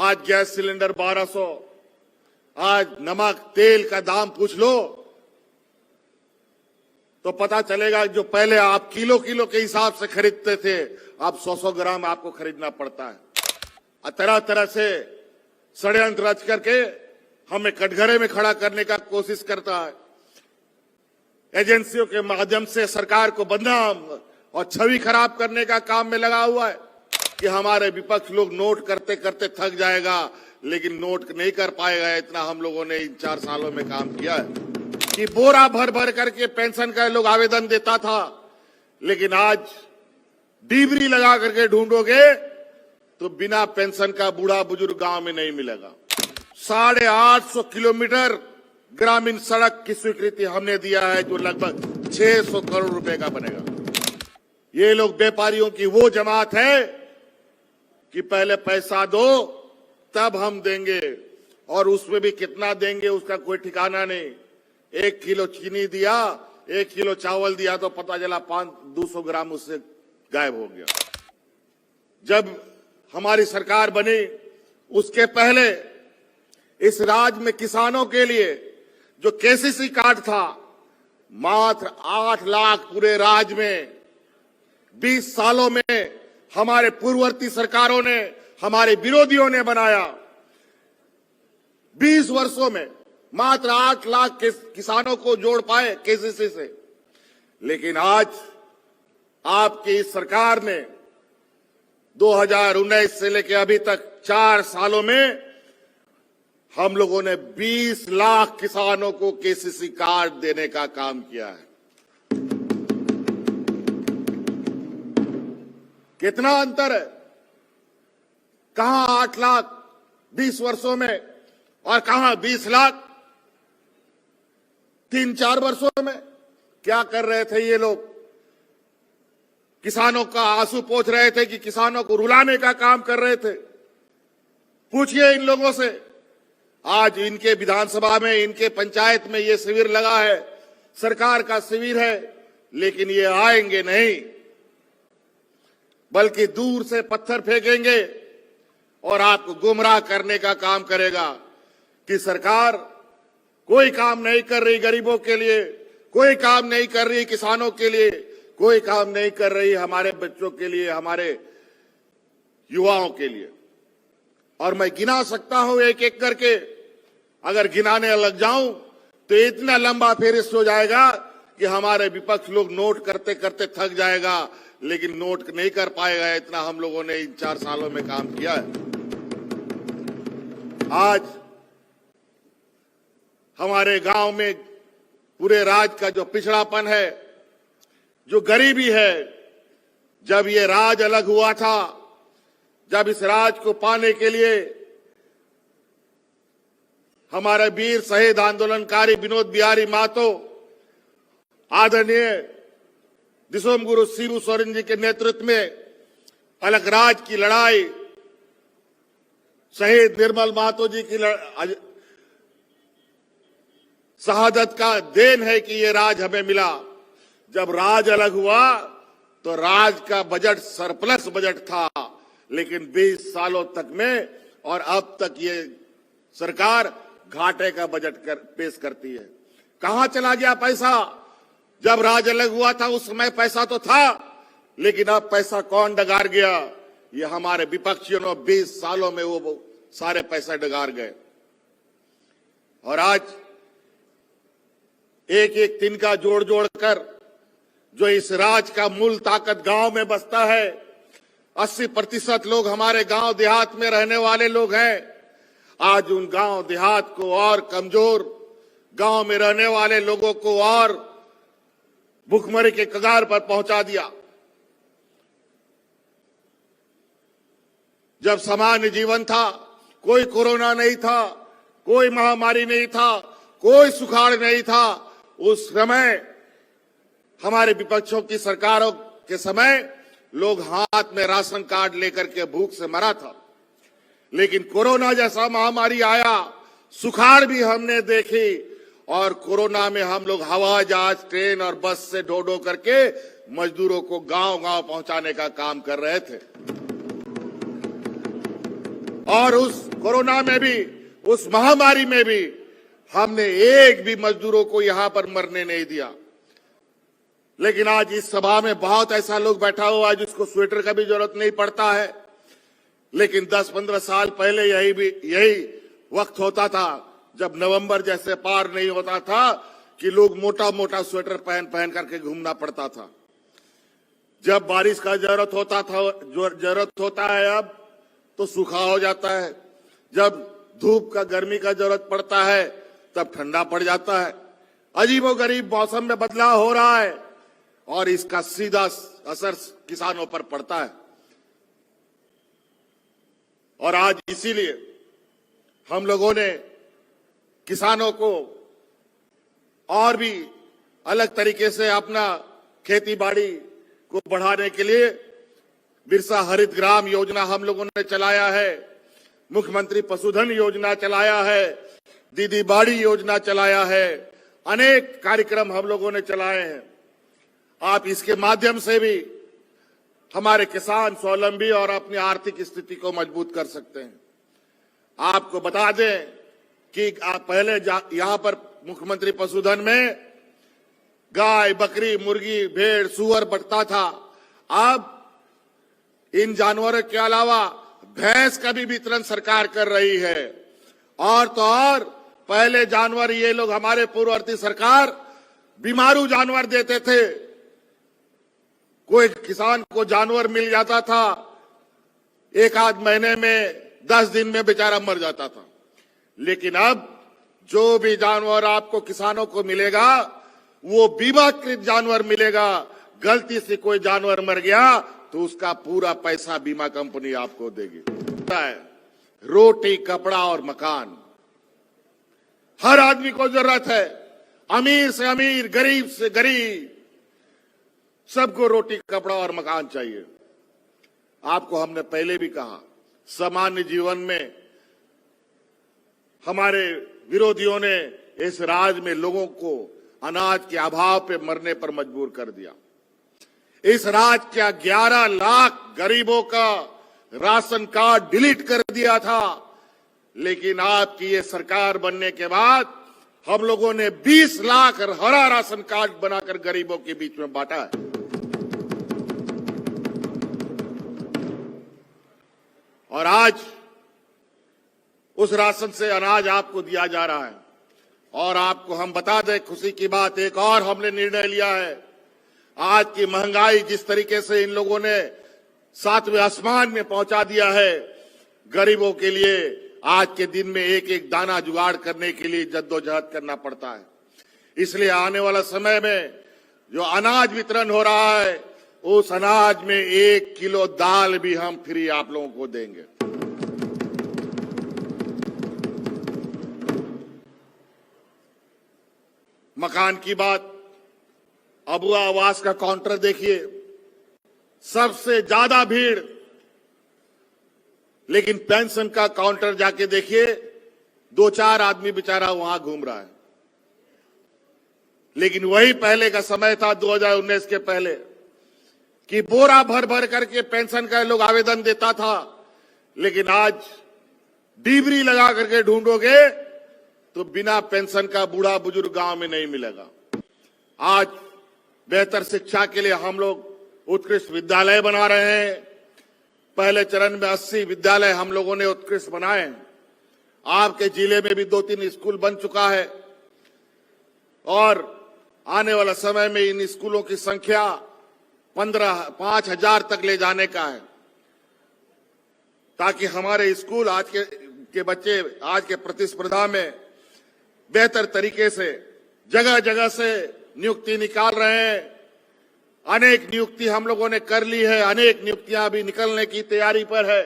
आज gas cylinder 1200, आज नमक तेल का दाम पूछ लो तो पता चलेगा जो पहले आप किलो किलो के हिसाब से खरीदते थे, अब 100-100 ग्राम आपको खरीदना पड़ता है। तरह तरह से षड्यंत्र रच करके हमें कटघरे में खड़ा करने का कोशिश करता है। एजेंसियों के माध्यम से सरकार को बदनाम और छवि खराब करने का काम में लगा हुआ है कि हमारे विपक्ष लोग नोट करते करते थक जाएगा, लेकिन नोट नहीं कर पाएगा। इतना हम लोगों ने इन 4 सालों में काम किया है कि बोरा भर भर करके पेंशन का लोग आवेदन देता था, लेकिन आज डिबरी लगा करके ढूंढोगे तो बिना पेंशन का बूढ़ा बुजुर्ग गांव में नहीं मिलेगा। 850 किलोमीटर ग्रामीण सड़क की स्वीकृति हमने दिया है, जो लगभग 600 करोड़ रुपए का बनेगा। ये लोग व्यापारियों की वो जमात है कि पहले पैसा दो तब हम देंगे, और उसमें भी कितना देंगे उसका कोई ठिकाना नहीं। 1 किलो चीनी दिया, 1 किलो चावल दिया तो पता चला 200 ग्राम उससे गायब हो गया। जब हमारी सरकार बनी उसके पहले इस राज्य में किसानों के लिए जो केसीसी कार्ड था, मात्र 8 लाख पूरे राज्य में 20 सालों में हमारे पूर्ववर्ती सरकारों ने, हमारे विरोधियों ने बनाया। 20 वर्षों में मात्र 8 लाख किसानों को जोड़ पाए केसीसी से। लेकिन आज आपकी इस सरकार ने 2019 से लेकर अभी तक 4 सालों में हम लोगों ने 20 लाख किसानों को केसीसी कार्ड देने का काम किया है। कितना अंतर है, कहां 8 लाख 20 वर्षों में और कहां 20 लाख 3-4 वर्षों में। क्या कर रहे थे ये लोग? किसानों का आंसू पोंछ रहे थे कि किसानों को रुलाने का काम कर रहे थे। पूछिए इन लोगों से। आज इनके विधानसभा में, इनके पंचायत में ये शिविर लगा है, सरकार का शिविर है, लेकिन ये आएंगे नहीं, बल्कि दूर से पत्थर फेंकेंगे और आपको गुमराह करने का काम करेगा कि सरकार कोई काम नहीं कर रही गरीबों के लिए, कोई काम नहीं कर रही किसानों के लिए, कोई काम नहीं कर रही हमारे बच्चों के लिए, हमारे युवाओं के लिए। और मैं गिना सकता हूं एक एक करके। अगर गिनाने लग जाऊं तो इतना लंबा फेरिस्त हो जाएगा कि हमारे विपक्ष लोग नोट करते करते थक जाएगा, लेकिन नोट नहीं कर पाएगा। इतना हम लोगों ने इन 4 सालों में काम किया है। आज हमारे गांव में पूरे राज्य का जो पिछड़ापन है, जो गरीबी है, जब ये राज अलग हुआ था, जब इस राज को पाने के लिए हमारे वीर शहीद आंदोलनकारी विनोद बिहारी महतो, आदरणीय दिसोम गुरु शिबू सोरेन जी के नेतृत्व में अलग राज की लड़ाई, शहीद निर्मल महतो जी की शहादत का देन है कि ये राज हमें मिला। जब राज अलग हुआ तो राज का बजट सरप्लस बजट था, लेकिन 20 सालों तक में और अब तक ये सरकार घाटे का बजट पेश करती है। कहां चला गया पैसा? जब राज अलग हुआ था उस समय पैसा तो था, लेकिन अब पैसा कौन डगार गया? ये हमारे विपक्षियों ने 20 सालों में वो सारे पैसे डगार गए। और आज एक एक तिनका जोड़ जोड़ कर जो इस राज का मूल ताकत गांव में बसता है, 80% लोग हमारे गांव देहात में रहने वाले लोग हैं। आज उन गांव देहात को और कमजोर, गांव में रहने वाले लोगों को और भूखमरी के कगार पर पहुंचा दिया। जब सामान्य जीवन था, कोई कोरोना नहीं था, कोई महामारी नहीं था, कोई सुखाड़ नहीं था, उस समय हमारे विपक्षों की सरकारों के समय लोग हाथ में राशन कार्ड लेकर के भूख से मरा था। लेकिन कोरोना जैसा महामारी आया, सुखाड़ भी हमने देखी, और कोरोना में हम लोग हवा जहाज, ट्रेन और बस से ढो ढो करके मजदूरों को गांव गांव पहुंचाने का काम कर रहे थे। और उस कोरोना में भी, उस महामारी में भी हमने एक भी मजदूरों को यहां पर मरने नहीं दिया। लेकिन आज इस सभा में बहुत ऐसा लोग बैठा हुआ है जिसको स्वेटर का भी जरूरत नहीं पड़ता है। लेकिन 10-15 साल पहले यही वक्त होता था जब नवंबर जैसे पार नहीं होता था कि लोग मोटा मोटा स्वेटर पहन करके घूमना पड़ता था। जब बारिश का जरूरत होता है अब तो सूखा हो जाता है। जब धूप का, गर्मी का जरूरत पड़ता है तब ठंडा पड़ जाता है। अजीबोगरीब मौसम में बदलाव हो रहा है और इसका सीधा असर किसानों पर पड़ता है। और आज इसीलिए हम लोगों ने किसानों को और भी अलग तरीके से अपना खेती बाड़ी को बढ़ाने के लिए बिरसा हरित ग्राम योजना हम लोगों ने चलाया है, मुख्यमंत्री पशुधन योजना चलाया है, दीदी बाड़ी योजना चलाया है, अनेक कार्यक्रम हम लोगों ने चलाए हैं। आप इसके माध्यम से भी हमारे किसान स्वावलंबी और अपनी आर्थिक स्थिति को मजबूत कर सकते हैं। आपको बता दें कि पहले यहां पर मुख्यमंत्री पशुधन में गाय, बकरी, मुर्गी, भेड़, सुअर बटता था। अब इन जानवरों के अलावा भैंस का भी वितरण सरकार कर रही है। और तो और पहले जानवर ये लोग, हमारे पूर्ववर्ती सरकार बीमारू जानवर देते थे। कोई किसान को जानवर मिल जाता था, एक आध महीने में, 10 दिन में बेचारा मर जाता था। लेकिन अब जो भी जानवर आपको किसानों को मिलेगा वो बीमाकृत जानवर मिलेगा। गलती से कोई जानवर मर गया तो उसका पूरा पैसा बीमा कंपनी आपको देगी। रोटी, कपड़ा और मकान हर आदमी को जरूरत है। अमीर से अमीर, गरीब से गरीब, सबको रोटी, कपड़ा और मकान चाहिए। आपको हमने पहले भी कहा, सामान्य जीवन में हमारे विरोधियों ने इस राज्य में लोगों को अनाज के अभाव पे मरने पर मजबूर कर दिया। इस राज्य के 11 लाख गरीबों का राशन कार्ड डिलीट कर दिया था। लेकिन आपकी ये सरकार बनने के बाद हम लोगों ने 20 लाख हरा राशन कार्ड बनाकर गरीबों के बीच में बांटा है। और आज उस राशन से अनाज आपको दिया जा रहा है। और आपको हम बता दें, खुशी की बात, एक और हमने निर्णय लिया है। आज की महंगाई जिस तरीके से इन लोगों ने 7वें आसमान में पहुंचा दिया है, गरीबों के लिए आज के दिन में एक एक दाना जुगाड़ करने के लिए जद्दोजहद करना पड़ता है। इसलिए आने वाला समय में जो अनाज वितरण हो रहा है, उस अनाज में 1 किलो दाल भी हम फ्री आप लोगों को देंगे। मकान की बात, अबुआ आवास का काउंटर देखिए, सबसे ज्यादा भीड़। लेकिन पेंशन का काउंटर जाके देखिए, 2-4 आदमी बेचारा वहां घूम रहा है। लेकिन वही पहले का समय था, 2019 के पहले, कि बोरा भर भर करके पेंशन का लोग आवेदन देता था। लेकिन आज डिबरी लगा करके ढूंढोगे तो बिना पेंशन का बूढ़ा बुजुर्ग गांव में नहीं मिलेगा। आज बेहतर शिक्षा के लिए हम लोग उत्कृष्ट विद्यालय बना रहे हैं। पहले चरण में 80 विद्यालय हम लोगों ने उत्कृष्ट बनाए। आपके जिले में भी 2-3 स्कूल बन चुका है और आने वाला समय में इन स्कूलों की संख्या 5,000 तक ले जाने का है, ताकि हमारे स्कूल आज के बच्चे आज के प्रतिस्पर्धा में बेहतर तरीके से जगह जगह से नियुक्ति निकाल रहे हैं। अनेक नियुक्ति हम लोगों ने कर ली है, अनेक नियुक्तियां अभी निकलने की तैयारी पर है।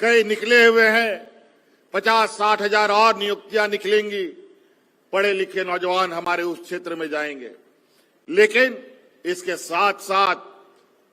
कई निकले हुए हैं, 50-60 हजार और नियुक्तियां निकलेंगी। पढ़े लिखे नौजवान हमारे उस क्षेत्र में जाएंगे। लेकिन इसके साथ साथ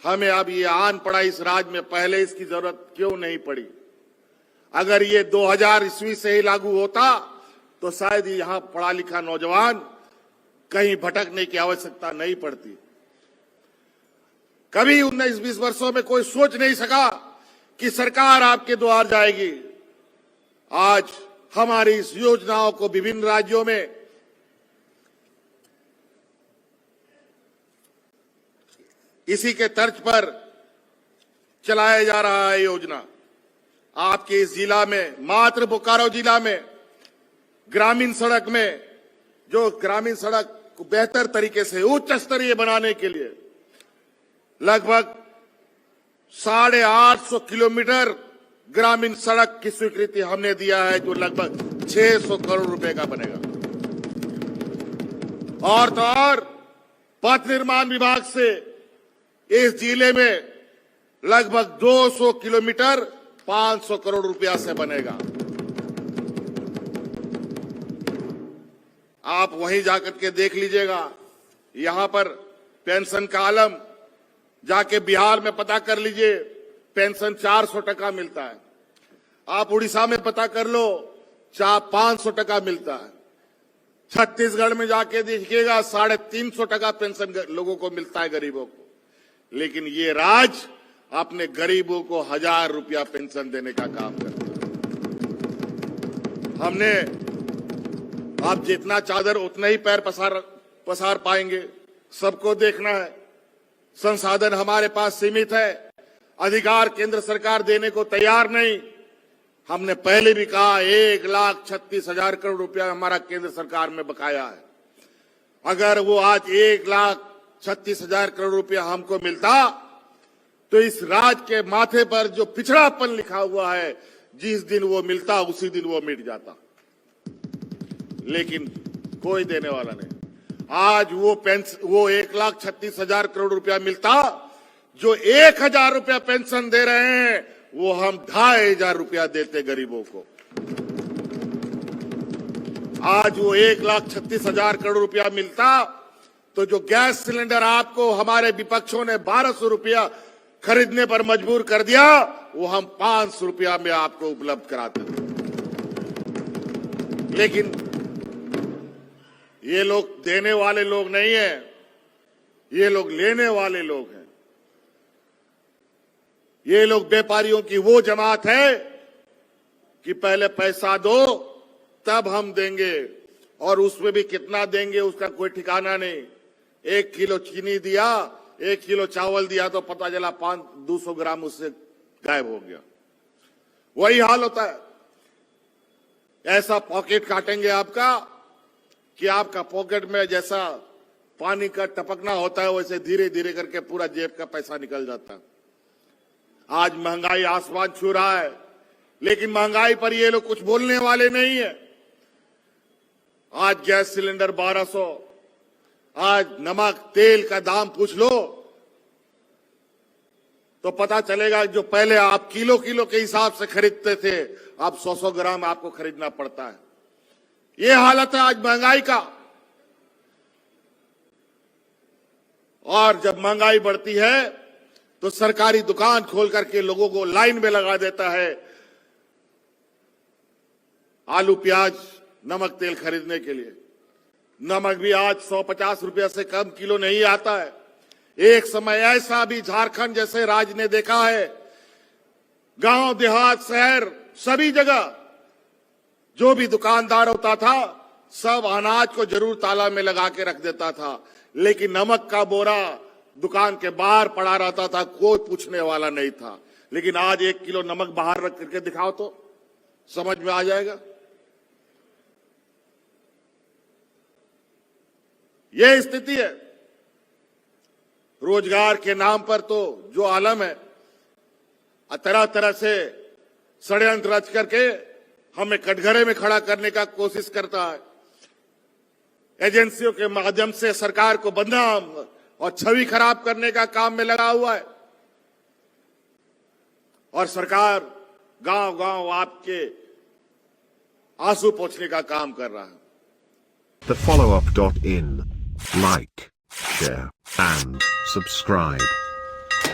हमें अब ये आन पड़ा इस राज्य में, पहले इसकी जरूरत क्यों नहीं पड़ी? अगर ये 2000 ईस्वी से ही लागू होता तो शायद यहां पढ़ा लिखा नौजवान कहीं भटकने की आवश्यकता नहीं पड़ती। कभी 19-20 वर्षों में कोई सोच नहीं सका कि सरकार आपके द्वार जाएगी। आज हमारी इस योजनाओं को विभिन्न राज्यों में इसी के तर्ज पर चलाया जा रहा है योजना। आपके इस जिला में, मात्र बोकारो जिला में ग्रामीण सड़क में, जो ग्रामीण सड़क को बेहतर तरीके से उच्च स्तरीय बनाने के लिए लगभग 850 किलोमीटर ग्रामीण सड़क की स्वीकृति हमने दिया है, जो लगभग 600 करोड़ रुपए का बनेगा। और तो और पथ निर्माण विभाग से इस जिले में लगभग 200 किलोमीटर 500 करोड़ रुपया से बनेगा। आप वहीं जाकर के देख लीजिएगा। यहां पर पेंशन का आलम जाके बिहार में पता कर लीजिए, पेंशन 400 टका मिलता है। आप उड़ीसा में पता कर लो, 500 टका मिलता है। छत्तीसगढ़ में जाके देखिएगा 350 टका पेंशन लोगों को मिलता है, गरीबों को। लेकिन ये राज्य अपने गरीबों को 1000 रुपया पेंशन देने का काम करता है। हमने आप जितना चादर उतना ही पैर पसार पाएंगे, सबको देखना है। संसाधन हमारे पास सीमित है, अधिकार केंद्र सरकार देने को तैयार नहीं। हमने पहले भी कहा 1,36,000 करोड़ रुपया हमारा केंद्र सरकार में बकाया है। अगर वो आज 1,36,000 करोड़ रुपया हमको मिलता तो इस राज्य के माथे पर जो पिछड़ापन लिखा हुआ है, जिस दिन वो मिलता उसी दिन वो मिट जाता। लेकिन कोई देने वाला नहीं। आज वो 1,36,000 करोड़ रुपया मिलता, जो 1,000 रुपया पेंशन दे रहे हैं वो हम 2,500 रुपया देते गरीबों को। आज वो 1,36,000 करोड़ रुपया मिलता तो जो गैस सिलेंडर आपको हमारे विपक्षों ने 1,200 रुपया खरीदने पर मजबूर कर दिया, वो हम 500 रुपया में आपको उपलब्ध कराते थे। लेकिन ये लोग देने वाले लोग नहीं है, ये लोग लेने वाले लोग हैं। ये लोग व्यापारियों की वो जमात है कि पहले पैसा दो तब हम देंगे, और उसमें भी कितना देंगे उसका कोई ठिकाना नहीं। 1 किलो चीनी दिया, 1 किलो चावल दिया तो पता चला 200 ग्राम उससे गायब हो गया। वही हाल होता है। ऐसा पॉकेट काटेंगे आपका कि आपका पॉकेट में जैसा पानी का टपकना होता है, वैसे धीरे धीरे करके पूरा जेब का पैसा निकल जाता है। आज महंगाई आसमान छू रहा है, लेकिन महंगाई पर ये लोग कुछ बोलने वाले नहीं है। आज गैस सिलेंडर 1,200, आज नमक तेल का दाम पूछ लो तो पता चलेगा। जो पहले आप किलो के हिसाब से खरीदते थे, अब 100 ग्राम आपको खरीदना पड़ता है। ये हालत है आज महंगाई का। और जब महंगाई बढ़ती है तो सरकारी दुकान खोल करके लोगों को लाइन में लगा देता है आलू प्याज नमक तेल खरीदने के लिए। नमक भी आज 150 रुपया से कम किलो नहीं आता है। एक समय ऐसा भी झारखंड जैसे राज्य ने देखा है, गांव देहात शहर सभी जगह जो भी दुकानदार होता था सब अनाज को जरूर ताला में लगा के रख देता था, लेकिन नमक का बोरा दुकान के बाहर पड़ा रहता था, कोई पूछने वाला नहीं था। लेकिन आज 1 किलो नमक बाहर रख करके दिखाओ तो समझ में आ जाएगा। यह स्थिति है। रोजगार के नाम पर तो जो आलम है, तरह तरह से षड्यंत्र रच करके हमें कटघरे में खड़ा करने का कोशिश करता है। एजेंसियों के माध्यम से सरकार को बदनाम और छवि खराब करने का काम में लगा हुआ है। और सरकार गांव गांव आपके आंसू पोंछने का काम कर रहा है। TheFollowUp.in. Like, share, and subscribe.